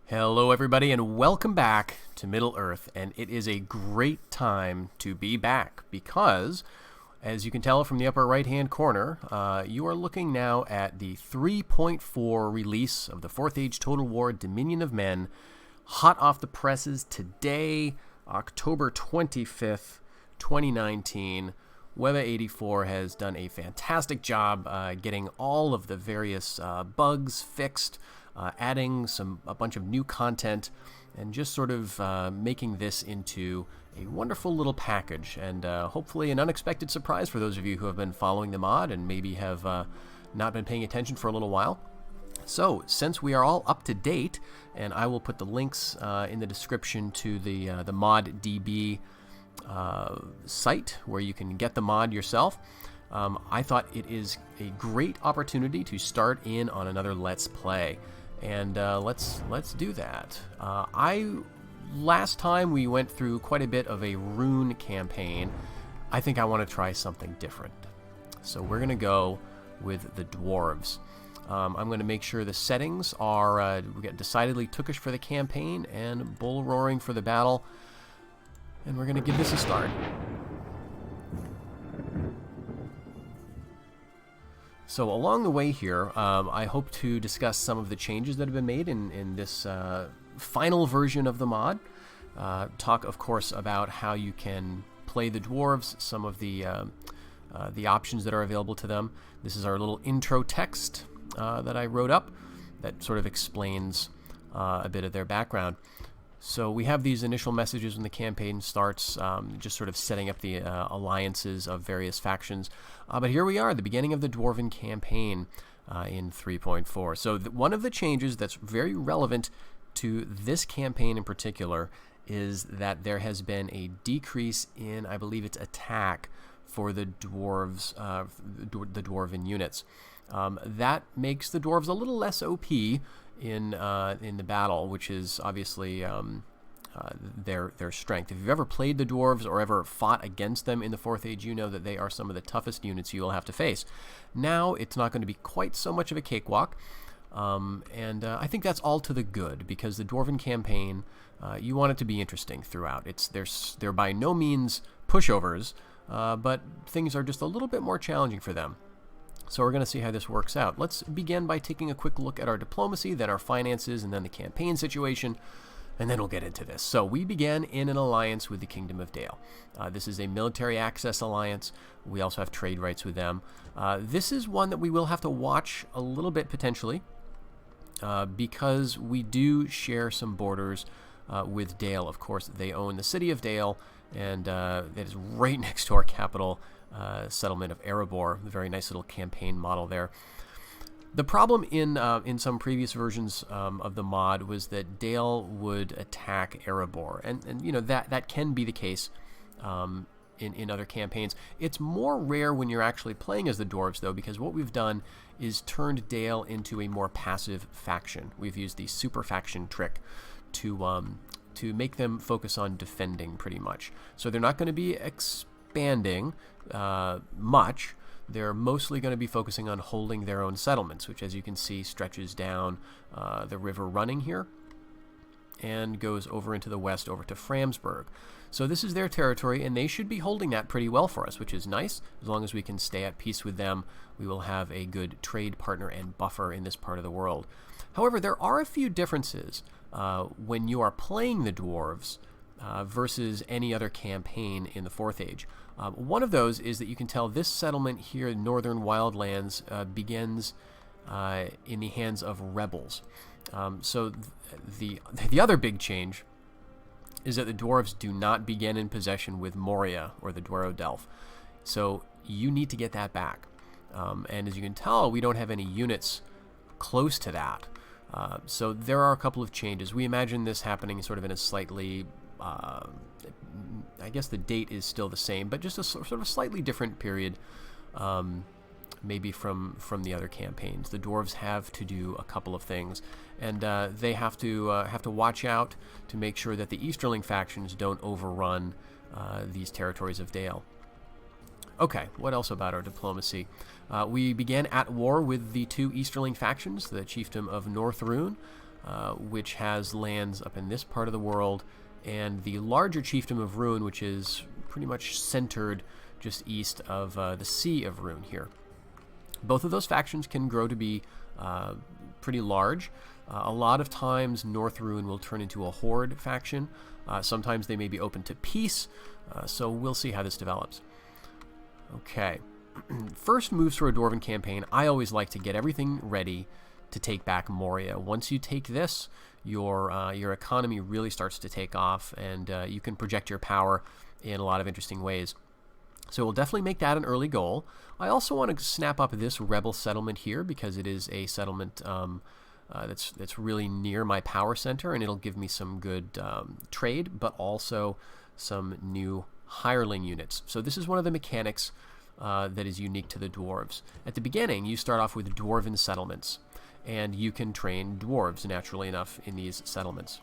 Hello everybody and welcome back to Middle-earth, and it is a great time to be back because, as you can tell from the upper right hand corner, you are looking now at the 3.4 release of the 4th Age Total War Dominion of Men, hot off the presses today, October 25th, 2019. Weba84 has done a fantastic job getting all of the various bugs fixed, adding a bunch of new content, and just sort of making this into a wonderful little package, and hopefully an unexpected surprise for those of you who have been following the mod and maybe have not been paying attention for a little while. So, since we are all up to date, and I will put the links in the description to the ModDB site where you can get the mod yourself, I thought it is a great opportunity to start in on another Let's Play. And let's do that. Last time we went through quite a bit of a rune campaign. I think I want to try something different. So we're going to go with the dwarves. I'm going to make sure the settings are we got decidedly Tookish for the campaign and bull roaring for the battle. And we're going to give this a start. So along the way here, I hope to discuss some of the changes that have been made in this final version of the mod. Talk, of course, about how you can play the dwarves, some of the options that are available to them. This is our little intro text that I wrote up that sort of explains a bit of their background. So we have these initial messages when the campaign starts, just sort of setting up the alliances of various factions. But here we are, the beginning of the Dwarven campaign in 3.4. So one of the changes that's very relevant to this campaign in particular is that there has been a decrease in, I believe it's attack for the dwarves, the Dwarven units. That makes the dwarves a little less OP in the battle, which is obviously their strength. If you've ever played the dwarves or ever fought against them in the 4th Age, you know that they are some of the toughest units you will have to face. Now it's not going to be quite so much of a cakewalk, and I think that's all to the good, because the Dwarven campaign, you want it to be interesting throughout. They're by no means pushovers, but things are just a little bit more challenging for them. So we're going to see how this works out. Let's begin by taking a quick look at our diplomacy, then our finances, and then the campaign situation, and then we'll get into this. So we began in an alliance with the Kingdom of Dale. This is a military access alliance. We also have trade rights with them. This is one that we will have to watch a little bit potentially, because we do share some borders with Dale. Of course, they own the city of Dale, and it is right next to our capital, settlement of Erebor. A very nice little campaign model there. The problem in some previous versions of the mod was that Dale would attack Erebor, and you know that can be the case in other campaigns. It's more rare when you're actually playing as the dwarves, though, because what we've done is turned Dale into a more passive faction. We've used the super faction trick to make them focus on defending, pretty much. So they're not going to be expanding much. They're mostly going to be focusing on holding their own settlements, which, as you can see, stretches down the river Running here and goes over into the west over to Framsburg. So this is their territory, and they should be holding that pretty well for us, which is nice. As long as we can stay at peace with them, we will have a good trade partner and buffer in this part of the world. However, there are a few differences when you are playing the dwarves versus any other campaign in the 4th Age. One of those is that you can tell this settlement here in Northern Wildlands begins in the hands of rebels. So the other big change is that the dwarves do not begin in possession with Moria or the Dwarven. So you need to get that back. And as you can tell, we don't have any units close to that. So there are a couple of changes. We imagine this happening sort of in a slightly, I guess the date is still the same, but just a sort of slightly different period, maybe from the other campaigns. The dwarves have to do a couple of things, and they have to watch out to make sure that the Easterling factions don't overrun these territories of Dale. Okay, what else about our diplomacy? We began at war with the two Easterling factions, the Chiefdom of North Rune, which has lands up in this part of the world, and the larger Chiefdom of Ruin, which is pretty much centered just east of the Sea of Ruin here. Both of those factions can grow to be pretty large. A lot of times North Ruin will turn into a Horde faction. Sometimes they may be open to peace, so we'll see how this develops. Okay, first moves for a Dwarven campaign, I always like to get everything ready to take back Moria. Once you take this, your economy really starts to take off, and you can project your power in a lot of interesting ways. So we'll definitely make that an early goal. I also want to snap up this rebel settlement here because it is a settlement that's really near my power center, and it'll give me some good trade, but also some new hireling units. So this is one of the mechanics that is unique to the dwarves. At the beginning, you start off with dwarven settlements, and you can train dwarves naturally enough in these settlements.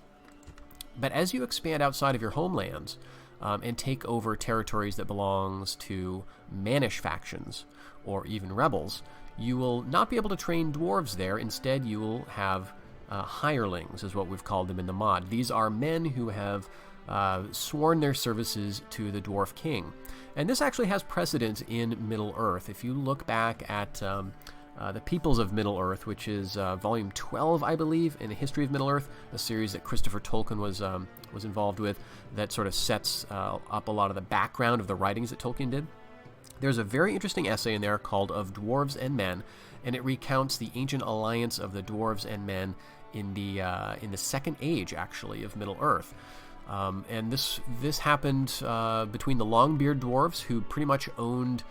But as you expand outside of your homelands and take over territories that belongs to mannish factions or even rebels, you will not be able to train dwarves there. Instead, you will have hirelings, is what we've called them in the mod. These are men who have sworn their services to the Dwarf King. And this actually has precedent in Middle-earth. If you look back at the Peoples of Middle-earth, which is volume 12, I believe, in the History of Middle-earth, a series that Christopher Tolkien was involved with, that sort of sets up a lot of the background of the writings that Tolkien did. There's a very interesting essay in there called Of Dwarves and Men, and it recounts the ancient alliance of the dwarves and men in the Second Age, actually, of Middle-earth. And this happened between the Longbeard dwarves, who pretty much owned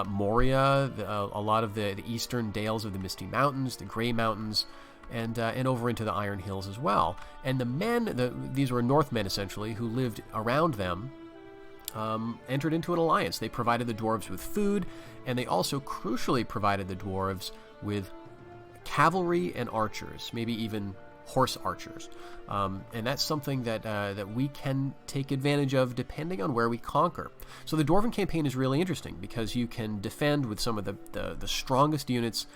Moria, a lot of the eastern dales of the Misty Mountains, the Grey Mountains, and over into the Iron Hills as well. And the men, these were Northmen essentially, who lived around them, entered into an alliance. They provided the dwarves with food, and they also crucially provided the dwarves with cavalry and archers, maybe even horse archers. And that's something that we can take advantage of depending on where we conquer. So the Dwarven campaign is really interesting because you can defend with some of the strongest units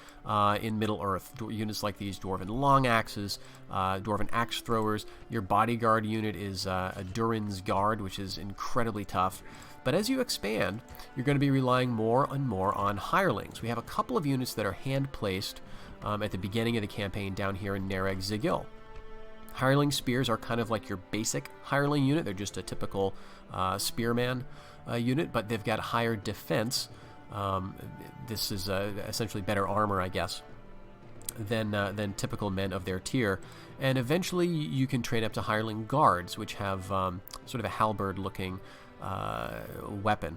in Middle-earth. Units like these Dwarven long axes, Dwarven axe throwers. Your bodyguard unit is a Durin's Guard, which is incredibly tough. But as you expand, you're going to be relying more and more on hirelings. We have a couple of units that are hand-placed at the beginning of the campaign down here in Nereg Zigil. Hireling spears are kind of like your basic hireling unit. They're just a typical spearman unit, but they've got higher defense. This is essentially better armor, I guess, than typical men of their tier. And eventually you can train up to hireling guards, which have sort of a halberd-looking weapon.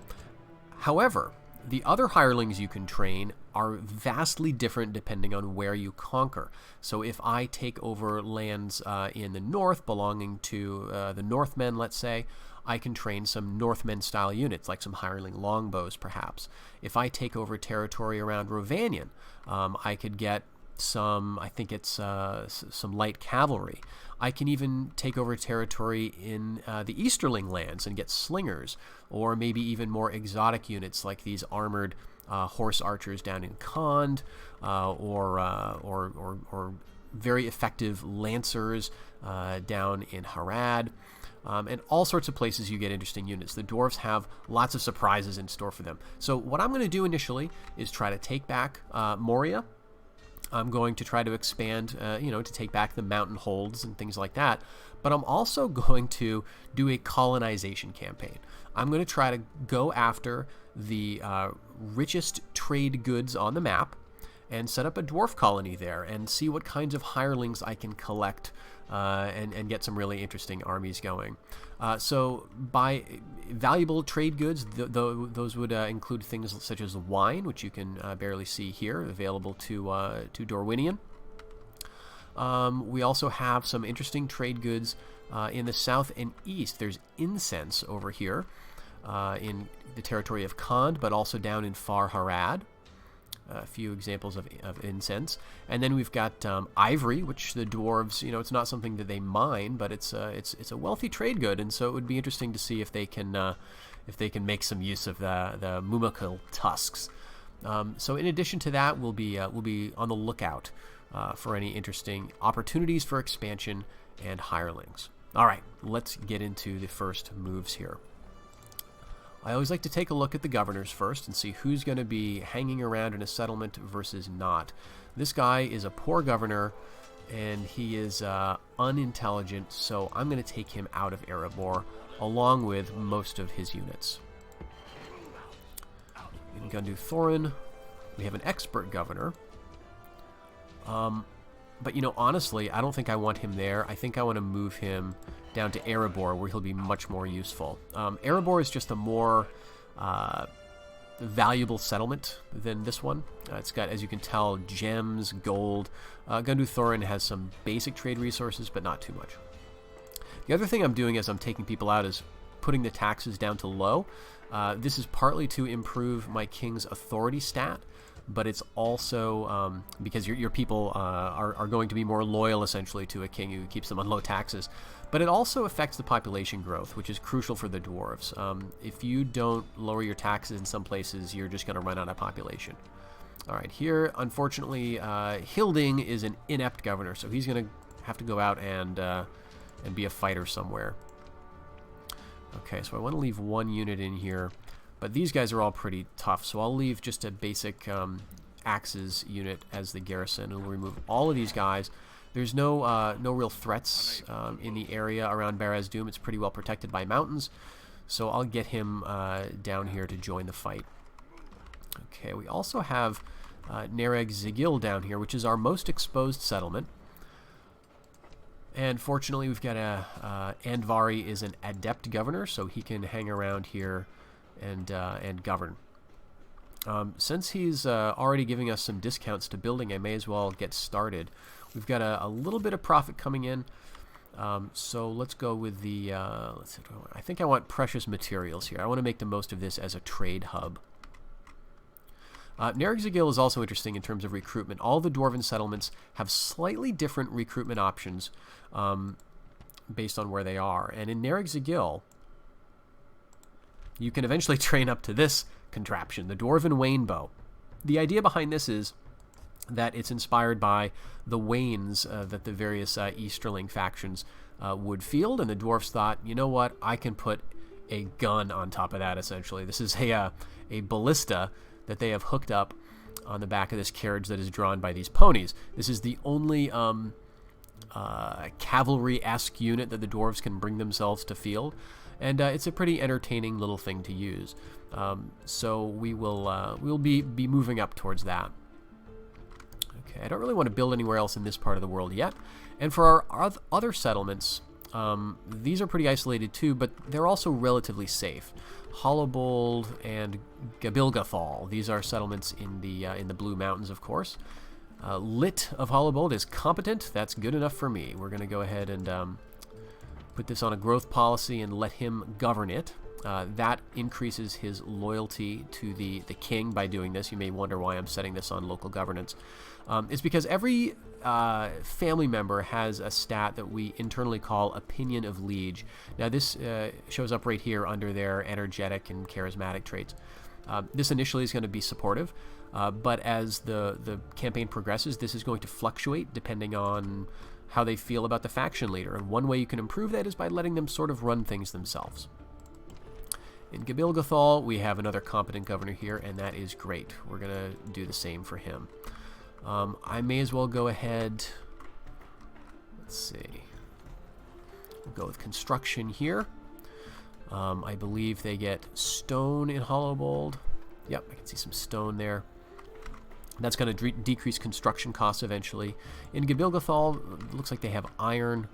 However, the other hirelings you can train are vastly different depending on where you conquer. So if I take over lands in the north belonging to the Northmen, let's say, I can train some Northmen-style units, like some hireling longbows, perhaps. If I take over territory around Rovanion, I could get some, I think it's some light cavalry. I can even take over territory in the Easterling lands and get slingers, or maybe even more exotic units like these armored horse archers down in Khand, or very effective lancers down in Harad. And all sorts of places you get interesting units. The dwarves have lots of surprises in store for them. So what I'm going to do initially is try to take back Moria. I'm going to try to expand, to take back the mountain holds and things like that. But I'm also going to do a colonization campaign. I'm going to try to go after the richest trade goods on the map and set up a dwarf colony there and see what kinds of hirelings I can collect and get some really interesting armies going. So by valuable trade goods, those would include things such as wine, which you can barely see here, available to Dorwinion. We also have some interesting trade goods in the south and east. There's incense over here in the territory of Khand, but also down in Far Harad. A few examples of incense. And then we've got ivory, which the dwarves, it's not something that they mine, but it's a wealthy trade good, and so it would be interesting to see if they can make some use of the Mumakil tusks. So in addition to that, we'll be on the lookout for any interesting opportunities for expansion and hirelings. All right, let's get into the first moves here. I always like to take a look at the governors first and see who's going to be hanging around in a settlement versus not. This guy is a poor governor, and he is unintelligent, so I'm going to take him out of Erebor, along with most of his units. In Gundu Thorin, we have an expert governor. But, you know, honestly, I don't think I want him there. I think I want to move him down to Erebor, where he'll be much more useful. Erebor is just a more valuable settlement than this one. It's got, as you can tell, gems, gold. Gundu Thorin has some basic trade resources, but not too much. The other thing I'm doing as I'm taking people out is putting the taxes down to low. This is partly to improve my king's authority stat, but it's also because your people are going to be more loyal, essentially, to a king who keeps them on low taxes. But it also affects the population growth, which is crucial for the dwarves. If you don't lower your taxes in some places, you're just going to run out of population. All right, here, unfortunately, Hilding is an inept governor, so he's going to have to go out and be a fighter somewhere. Okay, so I want to leave one unit in here. But these guys are all pretty tough, so I'll leave just a basic axes unit as the garrison, and we'll remove all of these guys. There's no real threats in the area around Barad-dûm. It's pretty well protected by mountains, so I'll get him down here to join the fight. Okay, we also have Nereg Zigil down here, which is our most exposed settlement. And fortunately, we've got Andvari is an adept governor, so he can hang around here and govern. Since he's already giving us some discounts to building, I may as well get started. We've got a little bit of profit coming in, so let's go with the, let's see, I think I want precious materials here. I want to make the most of this as a trade hub. Nereg Zigil is also interesting in terms of recruitment. All the Dwarven settlements have slightly different recruitment options based on where they are. And in Nereg Zigil, you can eventually train up to this contraption, the Dwarven Wainbow. The idea behind this is that it's inspired by the wains that the various Easterling factions would field, and the dwarves thought, you know what, I can put a gun on top of that, essentially. This is a ballista that they have hooked up on the back of this carriage that is drawn by these ponies. This is the only cavalry-esque unit that the dwarves can bring themselves to field, and it's a pretty entertaining little thing to use. So we'll be moving up towards that. Okay, I don't really want to build anywhere else in this part of the world yet. And for our other settlements, these are pretty isolated too, but they're also relatively safe. Hollowbold and Gabilgathal, these are settlements in the Blue Mountains, of course. Lit of Hollowbold is competent. That's good enough for me. We're going to go ahead and put this on a growth policy and let him govern it. That increases his loyalty to the king by doing this. You may wonder why I'm setting this on local governance. It's because every family member has a stat that we internally call Opinion of Liege. Now this shows up right here under their energetic and charismatic traits. This initially is going to be supportive, but as the campaign progresses, this is going to fluctuate depending on how they feel about the faction leader. And one way you can improve that is by letting them sort of run things themselves. In Gabilgathal, we have another competent governor here, and that is great. We're going to do the same for him. I may as well go ahead. Let's see. We'll go with construction here. I believe they get stone in Hollowbold. Yep, I can see some stone there. That's going to decrease construction costs eventually. In Gabilgathal, it looks like they have iron.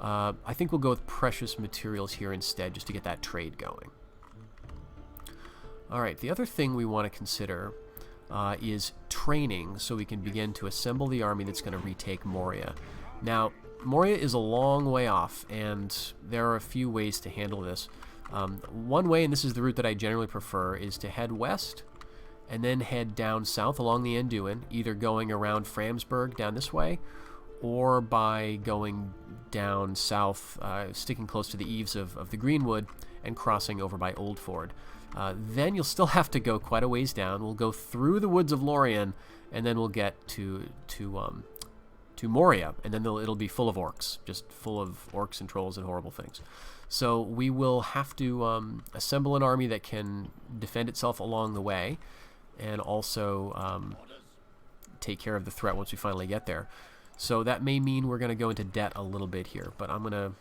I think we'll go with precious materials here instead, just to get that trade going. Alright, the other thing we want to consider is training, so we can begin to assemble the army that's going to retake Moria. Now, Moria is a long way off, and there are a few ways to handle this. One way, and this is the route that I generally prefer, is to head west and then head down south along the Anduin, either going around Framsburg down this way, or by going down south, sticking close to the eaves of the Greenwood, and crossing over by Oldford. Then you'll still have to go quite a ways down. We'll go through the woods of Lorien, and then we'll get to Moria, and then it'll be full of orcs, just full of orcs and trolls and horrible things. So we will have to assemble an army that can defend itself along the way, and also take care of the threat once we finally get there. So that may mean we're going to go into debt a little bit here, but I'm gonna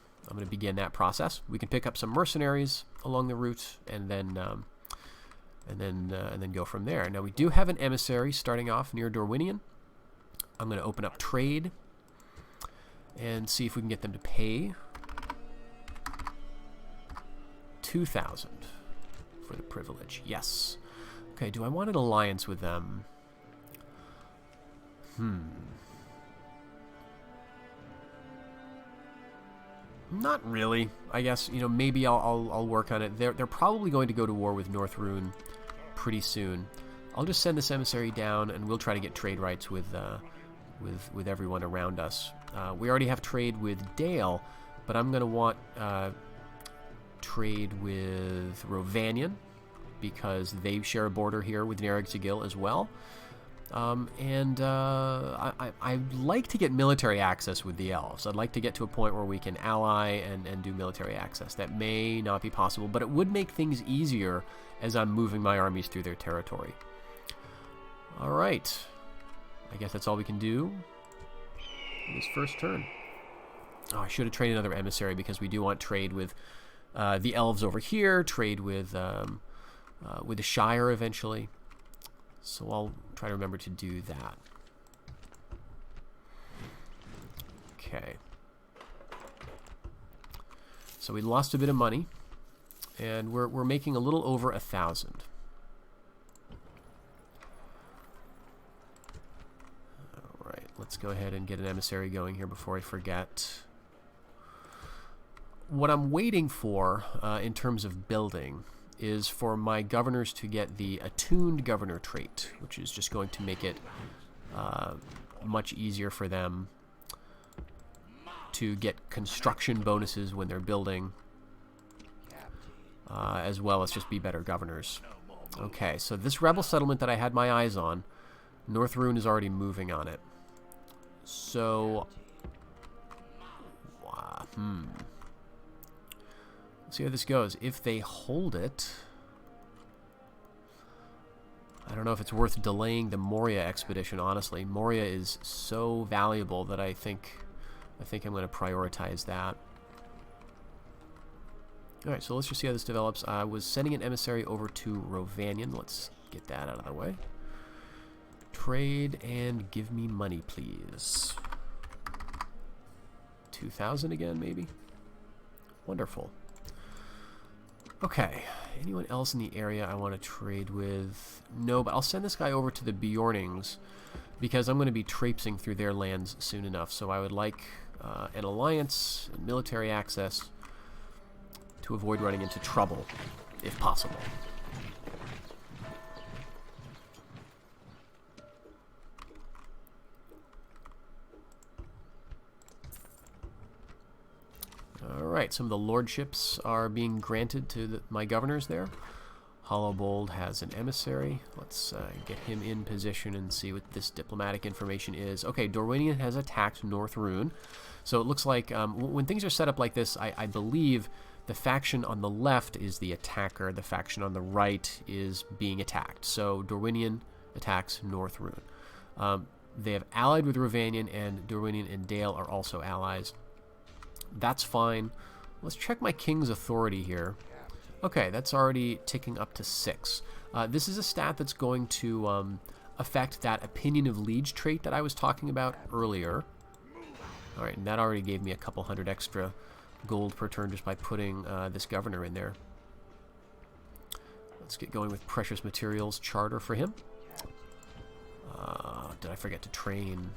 begin that process. We can pick up some mercenaries along the route, and then go from there. Now we do have an emissary starting off near Dorwinion. I'm going to open up trade and see if we can get them to pay 2,000 for the privilege. Yes. Okay, do I want an alliance with them? Not really. I guess, maybe I'll work on it. They're probably going to go to war with North Rune pretty soon. I'll just send this emissary down, and we'll try to get trade rights with everyone around us. We already have trade with Dale, but I'm going to want trade with Rovanion, because they share a border here with Nereg Sigil as well. I'd like to get military access with the elves. I'd like to get to a point where we can ally and do military access. That may not be possible, but it would make things easier as I'm moving my armies through their territory. All right. I guess that's all we can do in this first turn. Oh, I should have trained another emissary, because we do want trade with the elves over here, trade with the Shire eventually. So I'll try to remember to do that. Okay. So we lost a bit of money, and we're making a little over 1,000. All right, let's go ahead and get an emissary going here before I forget. What I'm waiting for in terms of building is for my governors to get the attuned governor trait, which is just going to make it much easier for them to get construction bonuses when they're building, as well as just be better governors. Okay, so this rebel settlement that I had my eyes on, North Rune is already moving on it. So, let's see how this goes. If they hold it, I don't know if it's worth delaying the Moria expedition, honestly. Moria is so valuable that I think I'm going to prioritize that. Alright, so let's just see how this develops. I was sending an emissary over to Rovanion. Let's get that out of the way. Trade and give me money, please. 2,000 again, maybe? Wonderful. Okay, anyone else in the area I want to trade with? No, but I'll send this guy over to the Bjornings, because I'm going to be traipsing through their lands soon enough. So I would like an alliance and military access to avoid running into trouble, if possible. Alright, some of the lordships are being granted to my governors there. Hollowbold has an emissary. Let's get him in position and see what this diplomatic information is. Okay, Dorwinion has attacked North Rune. So it looks like when things are set up like this, I believe the faction on the left is the attacker. The faction on the right is being attacked. So Dorwinion attacks North Rune. They have allied with Rovanion, and Dorwinion and Dale are also allies. That's fine. Let's check my king's authority here. Okay, that's already ticking up to 6. This is a stat that's going to affect that opinion of liege trait that I was talking about earlier. Alright, and that already gave me a couple hundred extra gold per turn just by putting this governor in there. Let's get going with precious materials charter for him. Did I forget to train?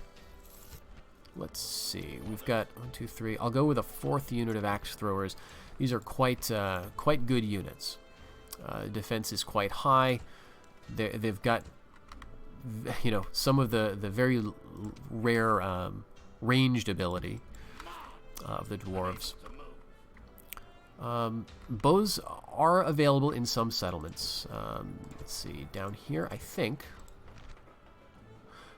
Let's see. We've got 1, 2, 3. I'll go with a 4th unit of axe throwers. These are quite good units. Defense is quite high. They've got, some of the very rare ranged ability of the dwarves. Bows are available in some settlements. Let's see, down here, I think.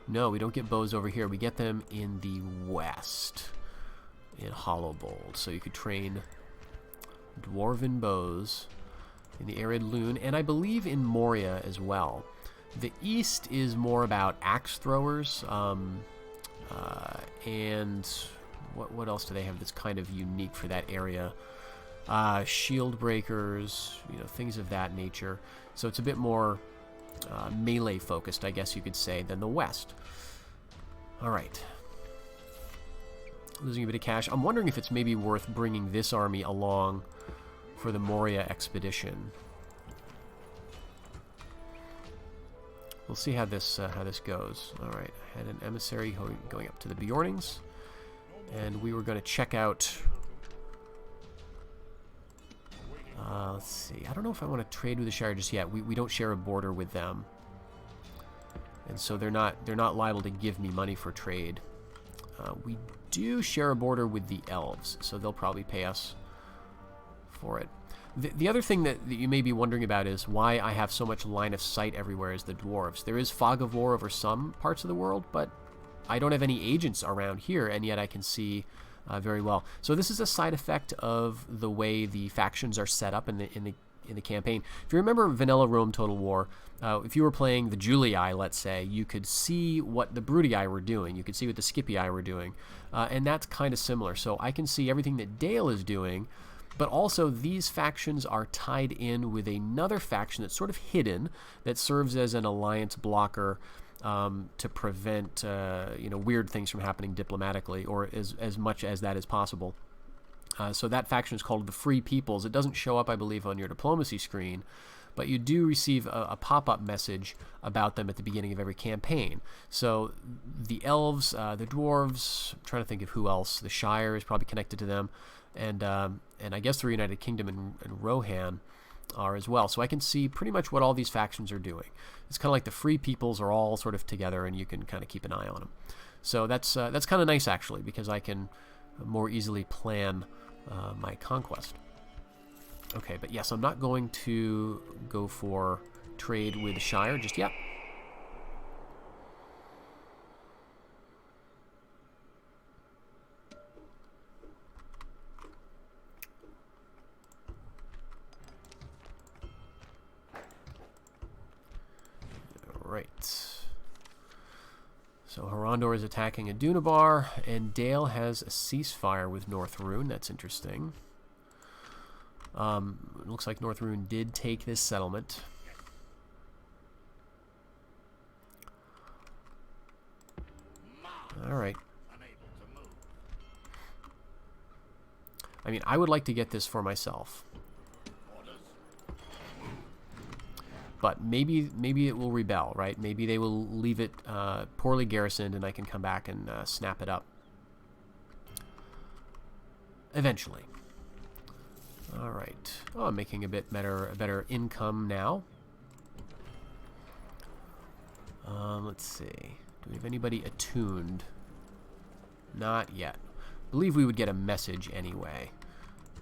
No, we don't get bows over here. We get them in the west, in Hollowbold. So you could train Dwarven bows in the Arid Loon, and I believe in Moria as well. The east is more about axe throwers, and what else do they have that's kind of unique for that area? Shield breakers, you know, things of that nature. So it's a bit more melee focused, I guess you could say, than the west. All right. Losing a bit of cash. I'm wondering if it's maybe worth bringing this army along for the Moria expedition. We'll see how this goes. All right, I had an emissary going up to the Bjornings, and we were going to check out. Let's see. I don't know if I want to trade with the Shire just yet. We don't share a border with them, and so they're not liable to give me money for trade. We do share a border with the Elves, so they'll probably pay us for it. The other thing that you may be wondering about is why I have so much line of sight everywhere as the Dwarves. There is fog of war over some parts of the world, but I don't have any agents around here, and yet I can see very well. So this is a side effect of the way the factions are set up in the campaign. If you remember Vanilla Rome Total War, if you were playing the Julii, let's say, you could see what the Brutii were doing. You could see what the Scipii were doing, and that's kind of similar. So I can see everything that Dale is doing. But also, these factions are tied in with another faction that's sort of hidden, that serves as an alliance blocker to prevent weird things from happening diplomatically, or as much as that is possible. So that faction is called the Free Peoples. It doesn't show up, I believe, on your diplomacy screen, but you do receive a pop-up message about them at the beginning of every campaign. So the Elves, the Dwarves, I'm trying to think of who else. The Shire is probably connected to them. And I guess the Reunited Kingdom and Rohan are as well. So I can see pretty much what all these factions are doing. It's kind of like the Free Peoples are all sort of together, and you can kind of keep an eye on them. So that's kind of nice, actually, because I can more easily plan my conquest. Okay, but yes, I'm not going to go for trade with the Shire just yet. Right. So Horondor is attacking Adunabar, and Dale has a ceasefire with North Rune. That's interesting. It looks like North Rune did take this settlement. All right. I mean, I would like to get this for myself. But maybe it will rebel, right? Maybe they will leave it poorly garrisoned, and I can come back and snap it up eventually. All right. Oh, I'm making a better income now. Let's see. Do we have anybody attuned? Not yet. I believe we would get a message anyway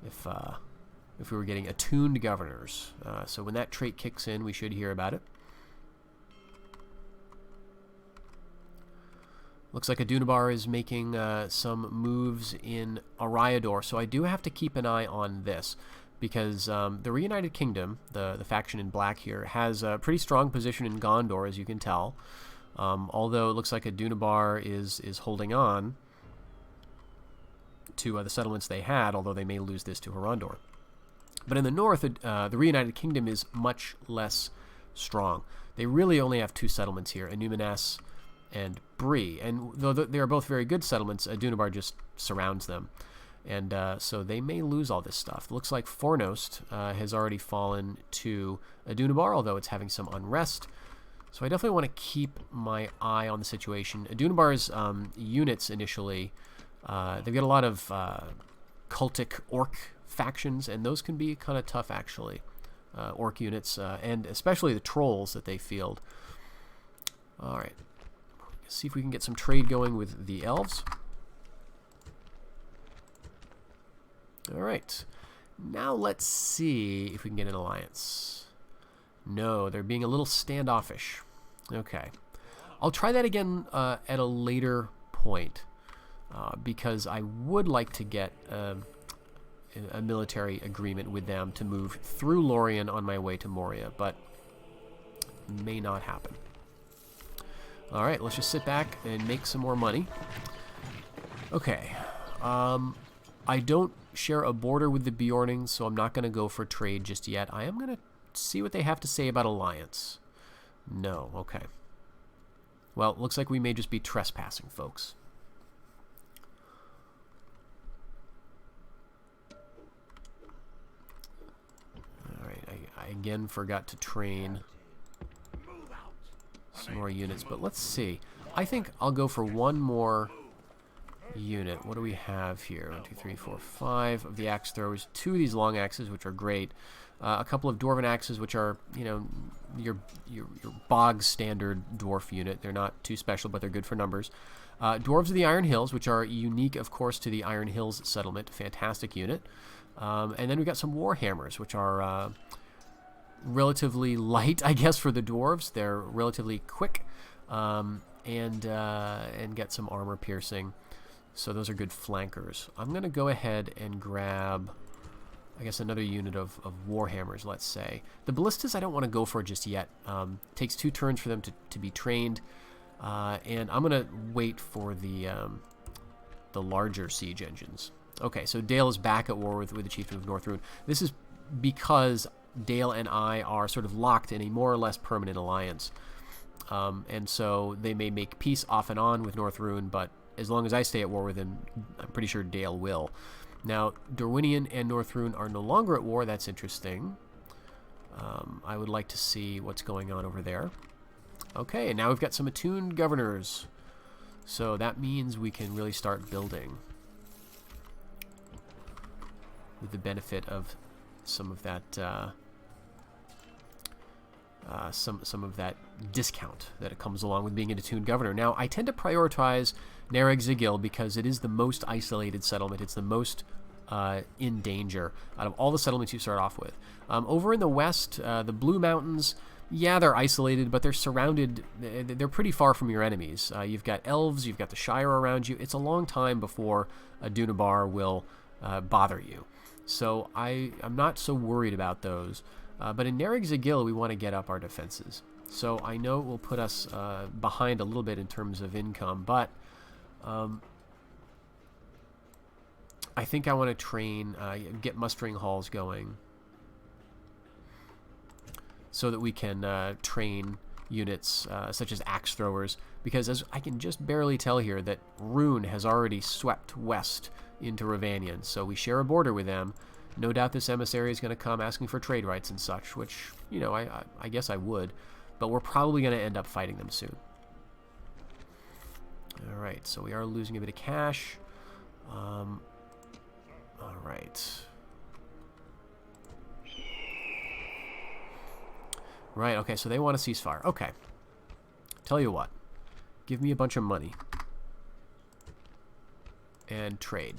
if we were getting attuned governors. So when that trait kicks in, we should hear about it. Looks like Adunabar is making some moves in Ariador, so I do have to keep an eye on this, because the Reunited Kingdom, the faction in black here, has a pretty strong position in Gondor, as you can tell. Although it looks like Adunabar is holding on to the settlements they had, although they may lose this to Horondor. But in the north, the Reunited Kingdom is much less strong. They really only have two settlements here, Enumenas and Bree. And though they are both very good settlements, Adunabar just surrounds them. And so they may lose all this stuff. Looks like Fornost has already fallen to Adunabar, although it's having some unrest. So I definitely want to keep my eye on the situation. Adunabar's units initially, they've got a lot of cultic orc factions, and those can be kind of tough, actually. Orc units, and especially the trolls that they field. All right. Let's see if we can get some trade going with the elves. All right. Now let's see if we can get an alliance. No, they're being a little standoffish. Okay. I'll try that again at a later point because I would like to get a military agreement with them to move through Lorien on my way to Moria, but may not happen. All right, let's just sit back and make some more money. Okay. I don't share a border with the Bjornings, so I'm not going to go for trade just yet. I am going to see what they have to say about alliance. No, okay. Well, it looks like we may just be trespassing, folks. Alright, I again forgot to train some more units, but let's see. I think I'll go for one more unit. What do we have here? 1, 2, 3, 4, 5 of the axe throwers. 2 of these long axes, which are great. A couple of dwarven axes, which are, you know, your bog standard dwarf unit. They're not too special, but they're good for numbers. Dwarves of the Iron Hills, which are unique, of course, to the Iron Hills settlement. Fantastic unit. And then we've got some Warhammers, which are relatively light, I guess, for the dwarves. They're relatively quick and get some armor piercing. So those are good flankers. I'm going to go ahead and grab, I guess, another unit of Warhammers, let's say. The Ballistas I don't want to go for just yet. Takes 2 turns for them to be trained. And I'm going to wait for the larger siege engines. Okay, so Dale is back at war with the Chieftain of Northrune. This is because Dale and I are sort of locked in a more or less permanent alliance. And so they may make peace off and on with Northrune, but as long as I stay at war with him, I'm pretty sure Dale will. Now, Dorwinion and Northrune are no longer at war. That's interesting. I would like to see what's going on over there. Okay, and now we've got some attuned governors. So that means we can really start building with the benefit of some of that some of that discount that it comes along with being an attuned governor. Now, I tend to prioritize Nereg Zagil because it is the most isolated settlement. It's the most in danger out of all the settlements you start off with. Over in the west, the Blue Mountains, yeah, they're isolated, but they're surrounded. They're pretty far from your enemies. You've got elves, you've got the Shire around you. It's a long time before a Dunabar will bother you. So I'm not so worried about those. But in Nereg Zagil, we want to get up our defenses. So I know it will put us behind a little bit in terms of income, but I think I want to train, get mustering halls going so that we can train units such as axe throwers, because as I can just barely tell here that Rune has already swept west into Ravanian, so we share a border with them. No doubt this emissary is going to come asking for trade rights and such, which, you know, I guess I would, but we're probably going to end up fighting them soon. Alright, so we are losing a bit of cash. Alright. Right, okay, so they want a ceasefire. Okay. Tell you what. Give me a bunch of money. And trade.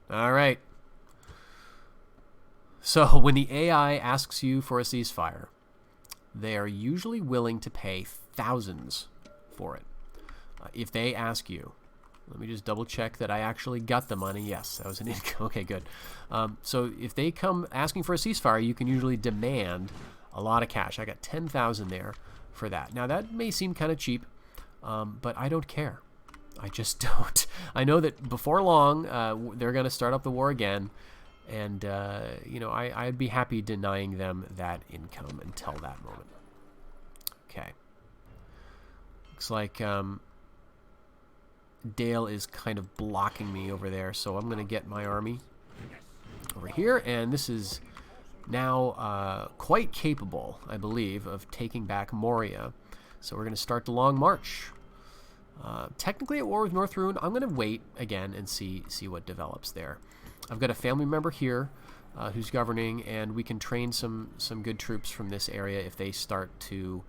Alright. So, when the AI asks you for a ceasefire, they are usually willing to pay thousands for it. If they ask you, let me just double check that I actually got the money. Yes, that was an income. Okay, good. So, if they come asking for a ceasefire, you can usually demand a lot of cash. I got 10,000 there for that. Now, that may seem kind of cheap, but I don't care. I just don't. I know that before long, they're going to start up the war again. And, you know, I'd be happy denying them that income until that moment. Okay. Looks like Dale is kind of blocking me over there, so I'm going to get my army over here. And this is now quite capable, I believe, of taking back Moria. So we're going to start the long march. Technically at war with Northrune, I'm going to wait again and see what develops there. I've got a family member here who's governing, and we can train some good troops from this area if they start to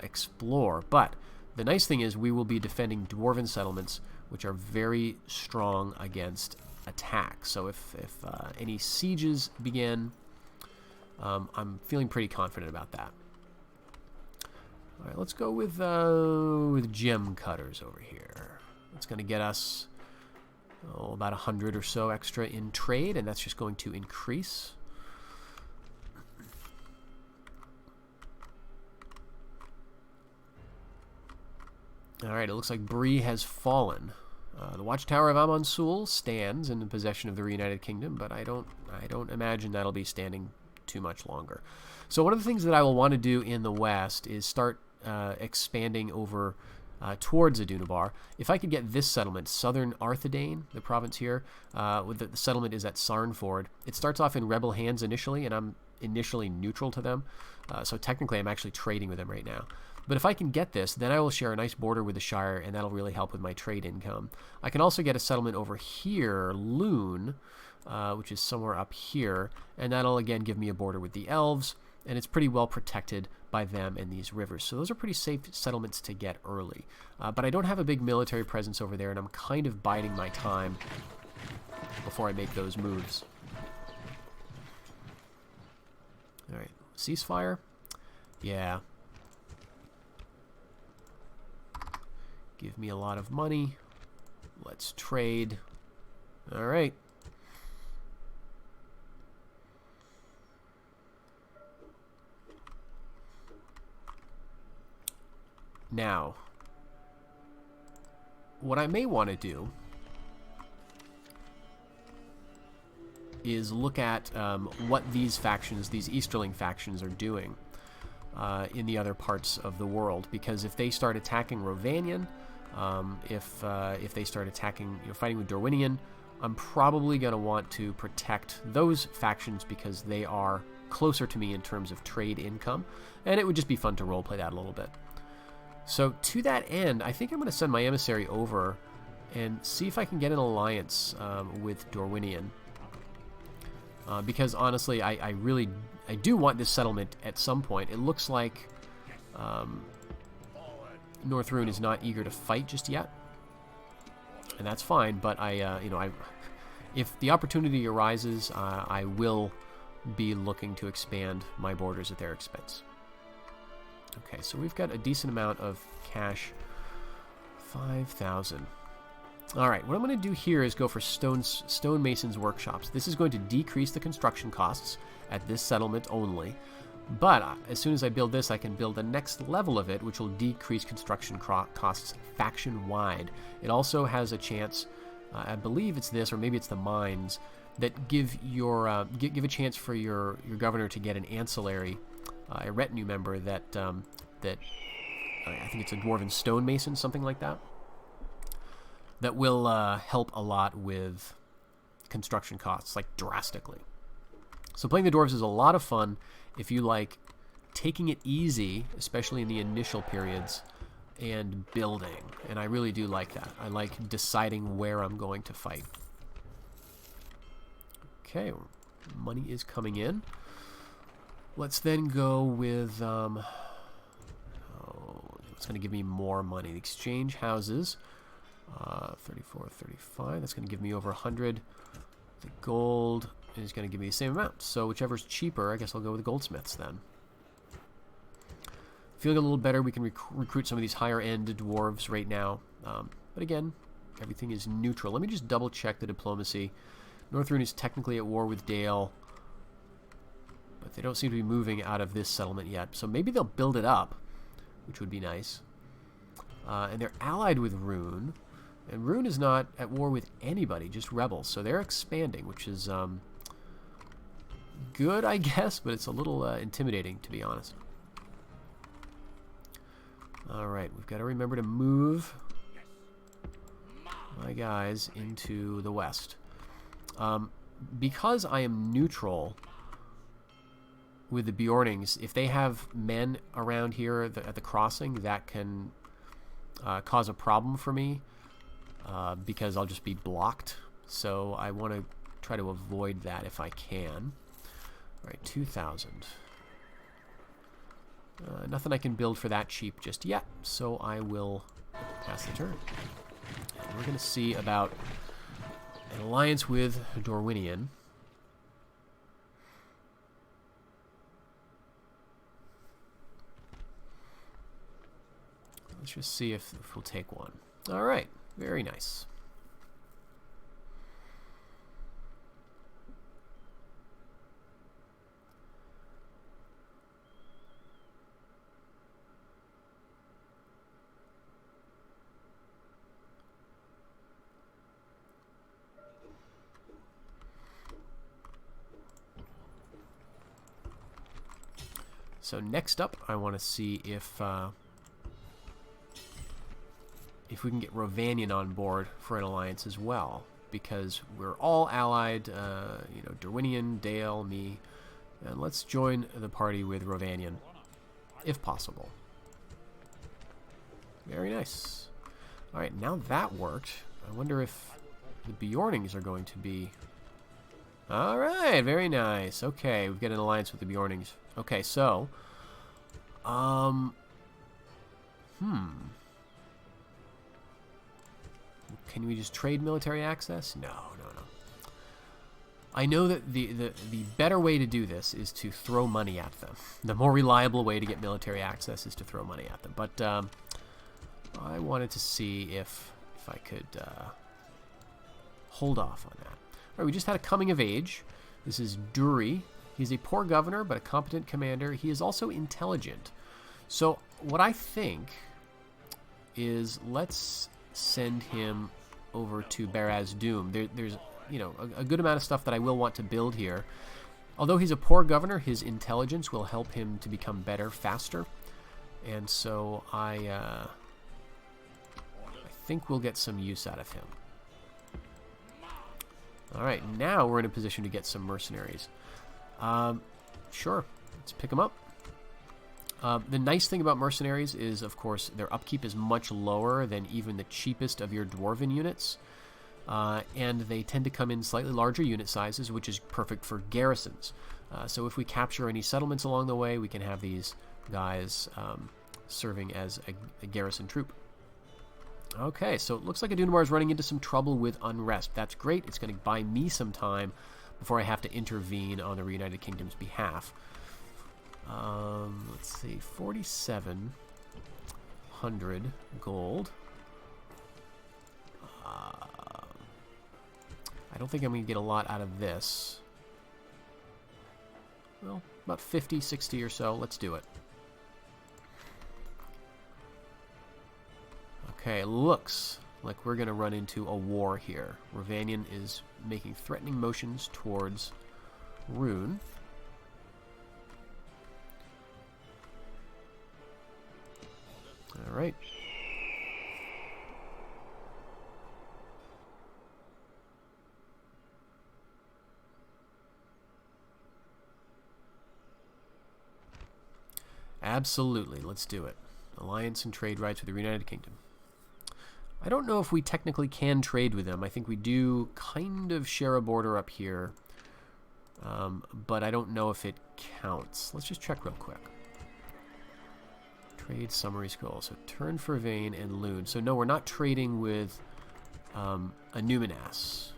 explore. But the nice thing is we will be defending dwarven settlements, which are very strong against attack. So if any sieges begin, I'm feeling pretty confident about that. All right, let's go with gem cutters over here. That's going to get us about 100 or so extra in trade, and that's just going to increase. All right, it looks like Bree has fallen. The Watchtower of Amonsul stands in the possession of the Reunited Kingdom, but I don't imagine that'll be standing too much longer. So one of the things that I will want to do in the west is start expanding over towards Adunabar. If I could get this settlement, Southern Arthedain, the province here, the settlement is at Sarnford. It starts off in rebel hands initially, and I'm initially neutral to them. So technically I'm actually trading with them right now. But if I can get this, then I will share a nice border with the Shire, and that'll really help with my trade income. I can also get a settlement over here, Loon, which is somewhere up here, and that'll again give me a border with the Elves, and it's pretty well protected by them and these rivers. So those are pretty safe settlements to get early. But I don't have a big military presence over there, and I'm kind of biding my time before I make those moves. All right, ceasefire? Yeah. Give me a lot of money. Let's trade. All right. Now, what I may want to do is look at what these factions, these Easterling factions, are doing in the other parts of the world. Because if they start attacking Rovanian, if they start attacking, fighting with Dorwinian, I'm probably going to want to protect those factions because they are closer to me in terms of trade income, and it would just be fun to roleplay that a little bit. So to that end, I think I'm going to send my emissary over and see if I can get an alliance with Dorwinian. Because honestly, I do want this settlement at some point. It looks like North Rune is not eager to fight just yet, and that's fine. But if the opportunity arises, I will be looking to expand my borders at their expense. Okay, so we've got a decent amount of cash. 5,000. All right, what I'm going to do here is go for stonemasons' workshops. This is going to decrease the construction costs at this settlement only. But as soon as I build this, I can build the next level of it, which will decrease construction costs faction-wide. It also has a chance, I believe it's this, or maybe it's the mines, that give a chance for your governor to get an ancillary, a retinue member that I think it's a Dwarven stonemason, something like that, that will help a lot with construction costs, like drastically. So playing the Dwarves is a lot of fun if you like taking it easy, especially in the initial periods, and building. And I really do like that. I like deciding where I'm going to fight. Okay, money is coming in. Let's then go with... it's going to give me more money. The exchange houses, 34, 35. That's going to give me over 100. The gold is going to give me the same amount. So whichever's cheaper, I guess I'll go with the goldsmiths then. Feeling a little better. We can recruit some of these higher-end dwarves right now. But again, everything is neutral. Let me just double-check the diplomacy. North Rune is technically at war with Dale, but they don't seem to be moving out of this settlement yet. So maybe they'll build it up, which would be nice. And they're allied with Rune. And Rune is not at war with anybody, just rebels. So they're expanding, which is good, I guess, but it's a little intimidating, to be honest. Alright, we've got to remember to move my guys into the west. Because I am neutral with the Bjornings, if they have men around here at the crossing, that can cause a problem for me, because I'll just be blocked. So I want to try to avoid that if I can. Alright, 2,000. Nothing I can build for that cheap just yet, so I will pass the turn. And we're going to see about an alliance with Dorwinian. Let's just see if we'll take one. All right, very nice. So next up, I want to see if we can get Rovanian on board for an alliance as well, because we're all allied. You know, Derwinian, Dale, me, and let's join the party with Rovanian, if possible. Very nice. All right, now that worked. I wonder if the Bjornings are going to be. All right, very nice. Okay, we've got an alliance with the Bjornings. Okay, so, can we just trade military access? No. I know that the better way to do this is to throw money at them. The more reliable way to get military access is to throw money at them. But I wanted to see if I could hold off on that. All right, we just had a coming of age. This is Duri. He's a poor governor, but a competent commander. He is also intelligent. So what I think is let's send him over to Baraz Doom. There's you know a good amount of stuff that I will want to build here. Although he's a poor governor, his intelligence will help him to become better faster. And so I think we'll get some use out of him. All right, now we're in a position to get some mercenaries. Sure, let's pick them up. The nice thing about mercenaries is, of course, their upkeep is much lower than even the cheapest of your Dwarven units. And they tend to come in slightly larger unit sizes, which is perfect for garrisons. So if we capture any settlements along the way, we can have these guys serving as a garrison troop. Okay, so it looks like Adunamar is running into some trouble with unrest. That's great. It's going to buy me some time before I have to intervene on the Reunited Kingdom's behalf. Let's see, 4,700 gold. I don't think I'm going to get a lot out of this. Well, about 50, 60 or so. Let's do it. Okay, looks like we're going to run into a war here. Rovanian is making threatening motions towards Rune. All right. Absolutely, let's do it. Alliance and trade rights with the United Kingdom. I don't know if we technically can trade with them. I think we do kind of share a border up here, but I don't know if it counts. Let's just check real quick. Trade summary scroll. So turn for Vane and Loon. So no, we're not trading with a Numinas.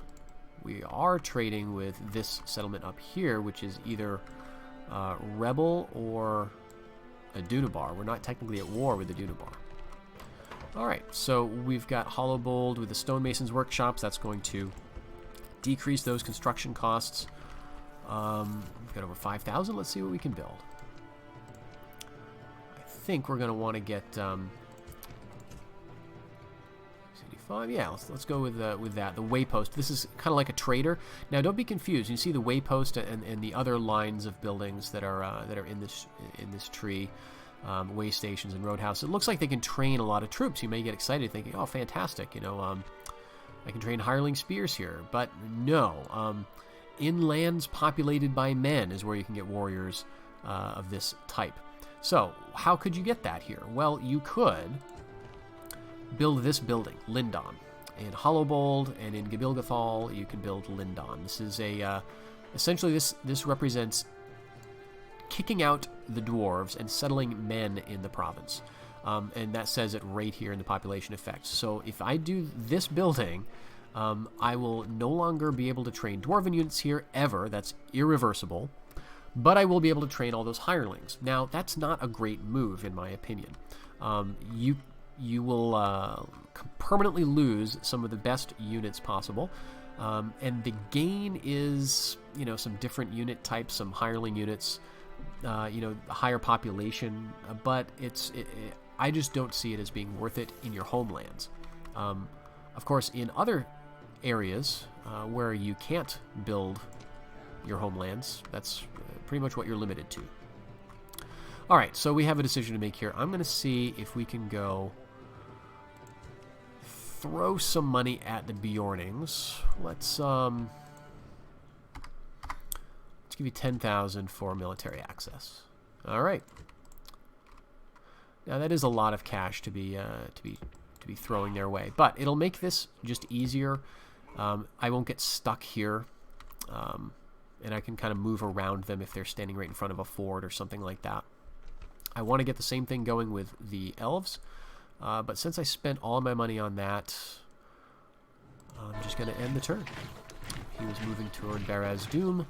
We are trading with this settlement up here, which is either Rebel or Adunabar. We're not technically at war with Adunabar. Alright, so we've got Hollowbold with the Stonemasons Workshops. That's going to decrease those construction costs. We've got over 5,000. Let's see what we can build. I think we're going to want to get 85. Yeah, let's go with that. The waypost. This is kind of like a trader. Now, don't be confused. You see the waypost and the other lines of buildings that are in this tree. Way stations and roadhouses. It looks like they can train a lot of troops. You may get excited thinking, oh, fantastic, you know, I can train hireling spears here. But no, inlands populated by men is where you can get warriors of this type. So how could you get that here? Well, you could build this building, Lindon. In Hollowbold and in Gabilgathal, you can build Lindon. This is essentially this represents kicking out the dwarves and settling men in the province. And that says it right here in the population effects. So if I do this building, I will no longer be able to train dwarven units here ever. That's irreversible. But I will be able to train all those hirelings. Now, that's not a great move, in my opinion. You you will permanently lose some of the best units possible. And the gain is, some different unit types, some hireling units, higher population, but I just don't see it as being worth it in your homelands. Of course, in other areas where you can't build your homelands, that's pretty much what you're limited to. All right, so we have a decision to make here. I'm going to see if we can go throw some money at the Bjornings. Let's give you 10,000 for military access. All right. Now that is a lot of cash to be throwing their way, but it'll make this just easier. I won't get stuck here, and I can kind of move around them if they're standing right in front of a fort or something like that. I want to get the same thing going with the elves, but since I spent all my money on that, I'm just going to end the turn. He was moving toward Baraz Doom.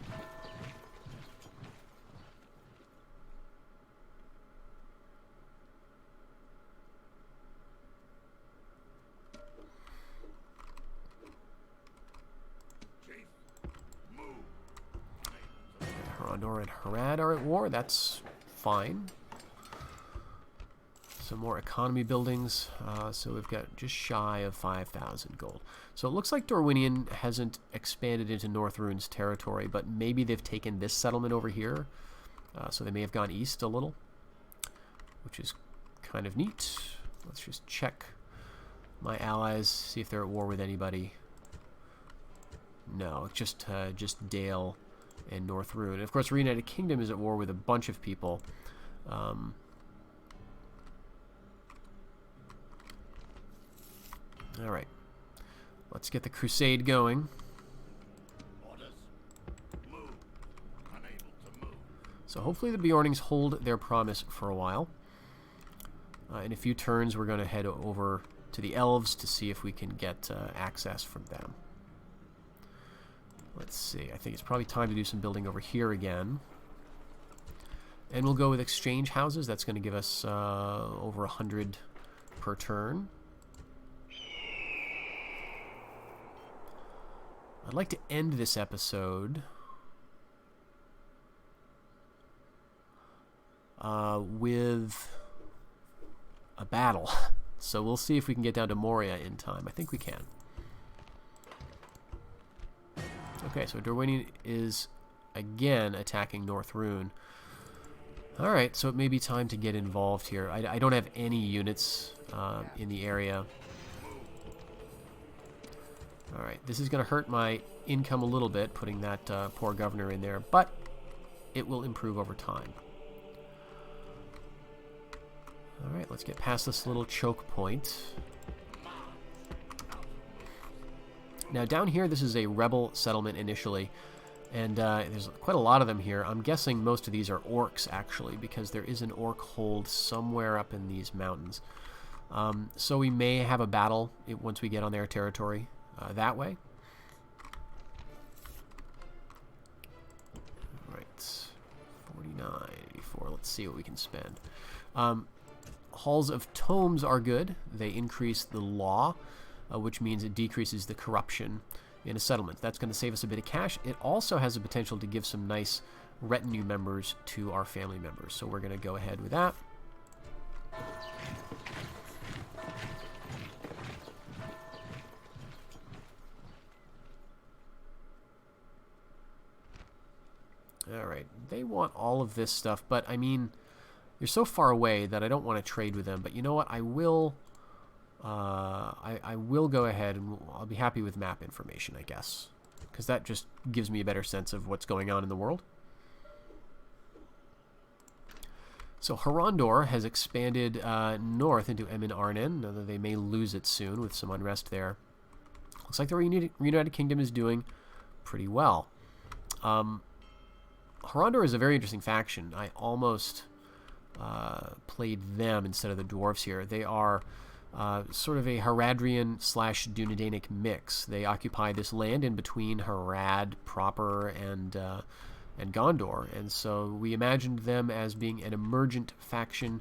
Harondor and Harad are at war. That's fine. Some more economy buildings. So we've got just shy of 5,000 gold. So it looks like Dorwinion hasn't expanded into North Rune's territory, but maybe they've taken this settlement over here. So they may have gone east a little, which is kind of neat. Let's just check my allies, see if they're at war with anybody. No, just Dale and North Rune. And of course, Reunited Kingdom is at war with a bunch of people. All right, let's get the crusade going. So hopefully the Bjornings hold their promise for a while. In a few turns, we're going to head over to the elves to see if we can get access from them. Let's see. I think it's probably time to do some building over here again. And we'll go with exchange houses. That's going to give us over 100 per turn. I'd like to end this episode with a battle. So we'll see if we can get down to Moria in time. I think we can. Okay, so Dorwinion is again attacking North Rune. Alright, so it may be time to get involved here. I don't have any units in the area. Alright, this is going to hurt my income a little bit, putting that poor governor in there, but it will improve over time. Alright, let's get past this little choke point. Now down here, this is a rebel settlement initially, and there's quite a lot of them here. I'm guessing most of these are orcs, actually, because there is an orc hold somewhere up in these mountains. So we may have a battle once we get on their territory that way. Right, 49, 84. Let's see what we can spend. Halls of Tomes are good. They increase the law, which means it decreases the corruption in a settlement. That's going to save us a bit of cash. It also has the potential to give some nice retinue members to our family members. So we're going to go ahead with that. Alright, they want all of this stuff, but I mean, you're so far away that I don't want to trade with them. But you know what? I will go ahead and I'll be happy with map information, I guess, because that just gives me a better sense of what's going on in the world. So Harondor has expanded north into Emin Arnen, though they may lose it soon with some unrest there. Looks like the Reunited Kingdom is doing pretty well. Harondor is a very interesting faction. I almost played them instead of the dwarves here. They are sort of a Haradrian / Dúnedainic mix. They occupy this land in between Harad proper and Gondor, and so we imagined them as being an emergent faction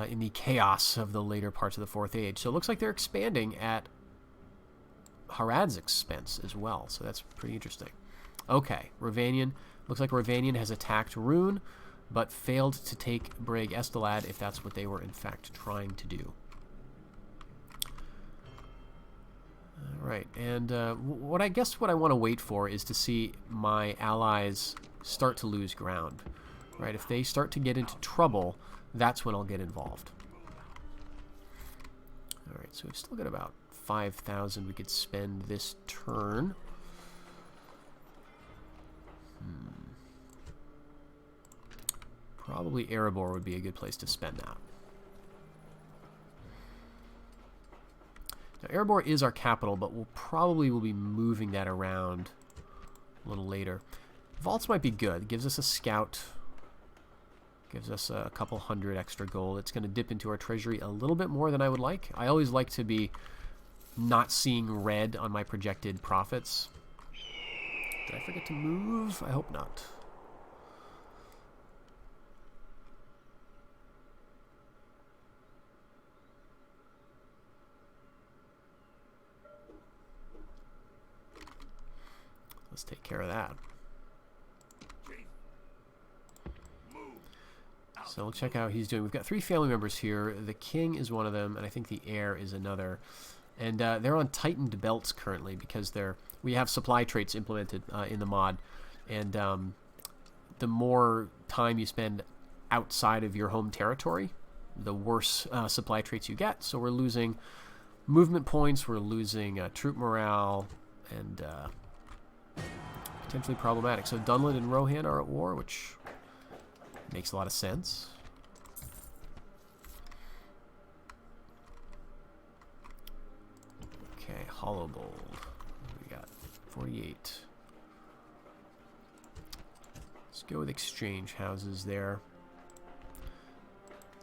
in the chaos of the later parts of the Fourth Age. So it looks like they're expanding at Harad's expense as well. So that's pretty interesting. Okay, Ravanian. Looks like Ravanian has attacked Rune, but failed to take Breg Estelad, if that's what they were in fact trying to do. Alright, and what I want to wait for is to see my allies start to lose ground. Right, if they start to get into trouble, that's when I'll get involved. Alright, so we've still got about 5,000 we could spend this turn. Probably Erebor would be a good place to spend that. Now, Erebor is our capital, but we'll probably be moving that around a little later. Vaults might be good. It gives us a scout. Gives us a couple hundred extra gold. It's going to dip into our treasury a little bit more than I would like. I always like to be not seeing red on my projected profits. Did I forget to move? I hope not. Let's take care of that. So we'll check out how he's doing. We've got 3 family members here. The king is one of them, and I think the heir is another. And they're on tightened belts currently because we have supply traits implemented in the mod. And the more time you spend outside of your home territory, the worse supply traits you get. So we're losing movement points, we're losing troop morale, and potentially problematic. So Dunlin and Rohan are at war, which makes a lot of sense. Okay, Hollow Bold. We got 48. Let's go with exchange houses there.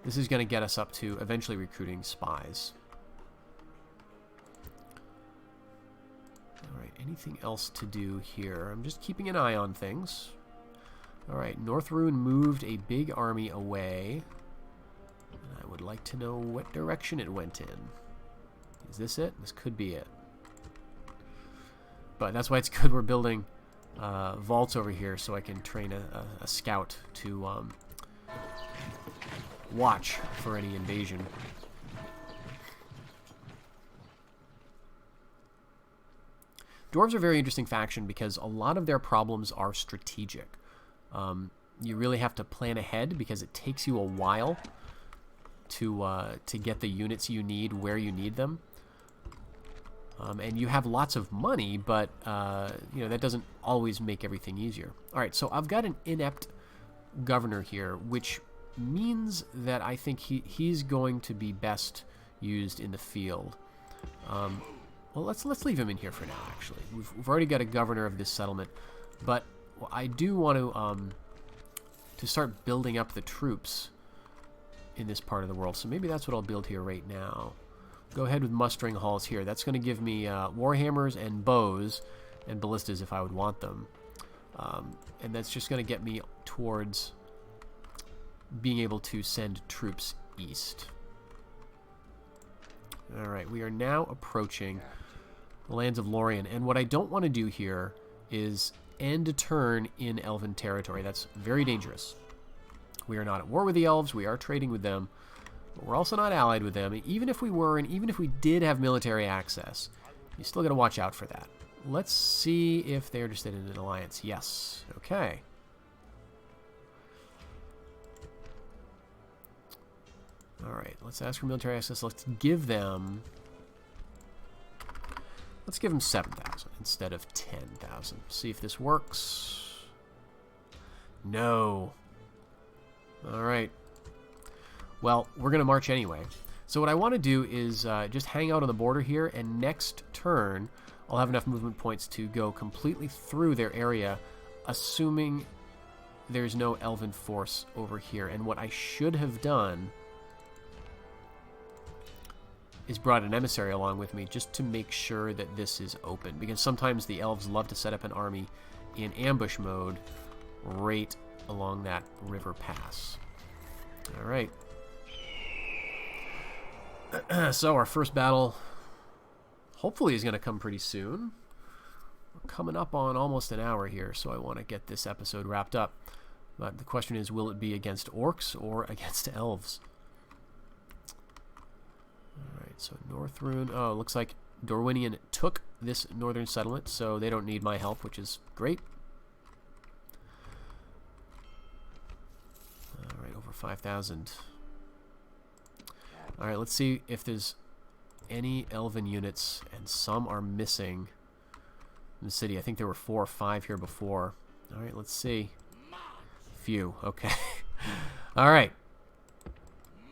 This is going to get us up to eventually recruiting spies. Alright, anything else to do here? I'm just keeping an eye on things. Alright, North Rune moved a big army away. I would like to know what direction it went in. Is this it? This could be it. But that's why it's good we're building vaults over here so I can train a scout to watch for any invasion. Dwarves are a very interesting faction because a lot of their problems are strategic. You really have to plan ahead because it takes you a while to get the units you need where you need them. And you have lots of money, but that doesn't always make everything easier. All right, so I've got an inept governor here, which means that I think he's going to be best used in the field. Well, let's leave him in here for now. Actually, we've already got a governor of this settlement, but I do want to start building up the troops in this part of the world. So maybe that's what I'll build here right now. Go ahead with mustering halls here. That's going to give me warhammers and bows and ballistas if I would want them. And that's just going to get me towards being able to send troops east. Alright, we are now approaching the lands of Lorien. And what I don't want to do here is end a turn in Elven territory. That's very dangerous. We are not at war with the elves. We are trading with them. But we're also not allied with them. Even if we were, and even if we did have military access, you still got to watch out for that. Let's see if they're interested in an alliance. Yes. Okay. Alright, let's ask for military access. Let's give them 7,000 instead of 10,000. See if this works. No. Alright. Well, we're going to march anyway. So what I want to do is just hang out on the border here, and next turn I'll have enough movement points to go completely through their area, assuming there's no elven force over here. And what I should have done is brought an emissary along with me just to make sure that this is open, because sometimes the elves love to set up an army in ambush mode right along that river pass. Alright. So our first battle hopefully is going to come pretty soon. We're coming up on almost an hour here, so I want to get this episode wrapped up. But the question is, will it be against orcs or against elves? Alright, so Northrune. Oh, it looks like Dorwinian took this northern settlement, so they don't need my help, which is great. Alright, over 5,000. Alright, let's see if there's any elven units, and some are missing in the city. I think there were 4 or 5 here before. Alright, let's see. Few, okay. Alright.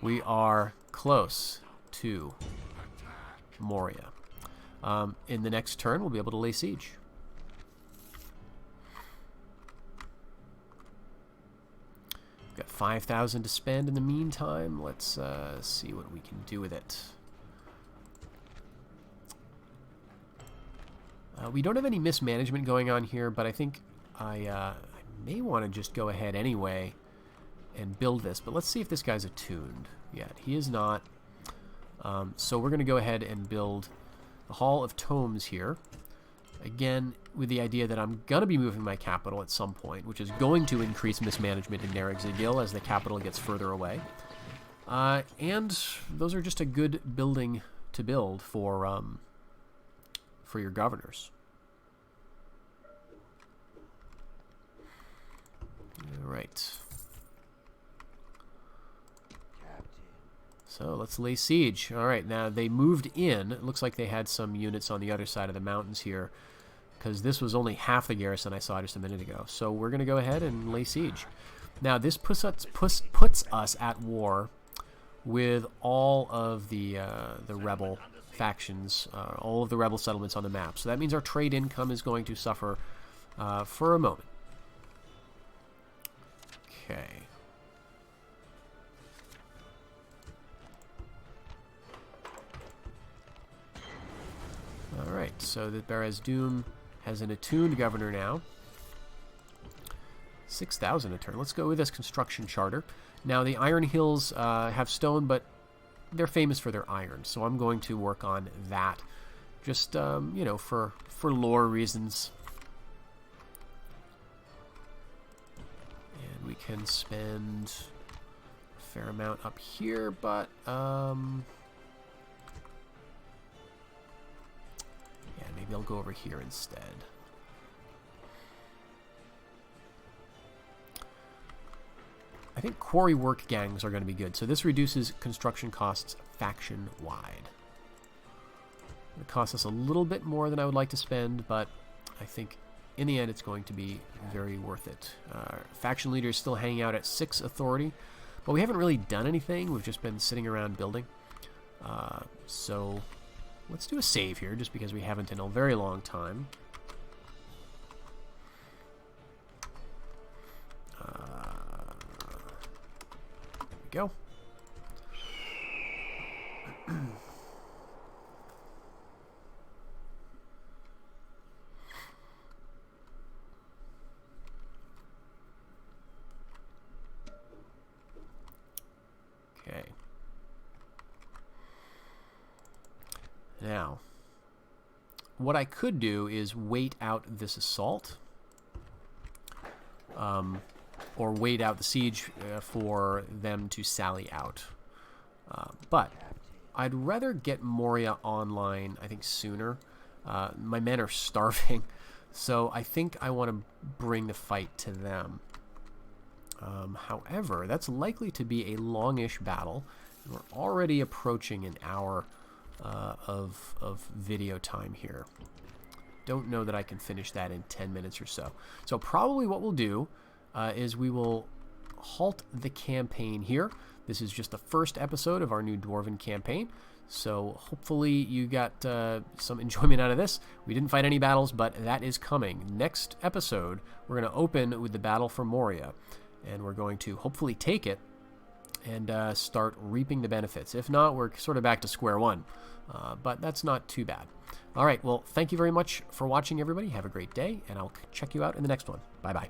We are close to Moria. In the next turn, we'll be able to lay siege. Got 5,000 to spend in the meantime. Let's see what we can do with it. We don't have any mismanagement going on here, but I think I may want to just go ahead anyway and build this. But let's see if this guy's attuned yet. He is not. So we're going to go ahead and build the Hall of Tomes here. Again, with the idea that I'm going to be moving my capital at some point, which is going to increase mismanagement in Nareg-Zigil as the capital gets further away. And those are just a good building to build for your governors. All right. So let's lay siege. All right, now they moved in. It looks like they had some units on the other side of the mountains here, because this was only half the garrison I saw just a minute ago. So we're going to go ahead and lay siege. Now this puts us at war with all of the rebel factions, all of the rebel settlements on the map. So that means our trade income is going to suffer for a moment. Okay. Alright, so the Barez-Dûm has an attuned governor now. 6,000 a turn. Let's go with this construction charter. Now, the Iron Hills have stone, but they're famous for their iron, so I'm going to work on that. Just, you know, for lore reasons. And we can spend a fair amount up here, but, yeah, maybe I'll go over here instead. I think quarry work gangs are going to be good. So this reduces construction costs faction-wide. It costs us a little bit more than I would like to spend, but I think in the end it's going to be very worth it. Faction leader is still hanging out at 6 authority, but we haven't really done anything. We've just been sitting around building. So let's do a save here, just because we haven't in a very long time. There we go. Okay. Now, what I could do is wait out this assault, or wait out the siege for them to sally out. But I'd rather get Moria online, I think, sooner. My men are starving, so I think I want to bring the fight to them. However, that's likely to be a longish battle. We're already approaching an hour of video time here. Don't know that I can finish that in 10 minutes or so. So probably what we'll do is we will halt the campaign here. This is just the first episode of our new Dwarven campaign. So hopefully you got some enjoyment out of this. We didn't fight any battles, but that is coming. Next episode, we're going to open with the battle for Moria. And we're going to hopefully take it and start reaping the benefits. If not, we're sort of back to square one. But that's not too bad. All right, well, thank you very much for watching, everybody. Have a great day, and I'll check you out in the next one. Bye-bye.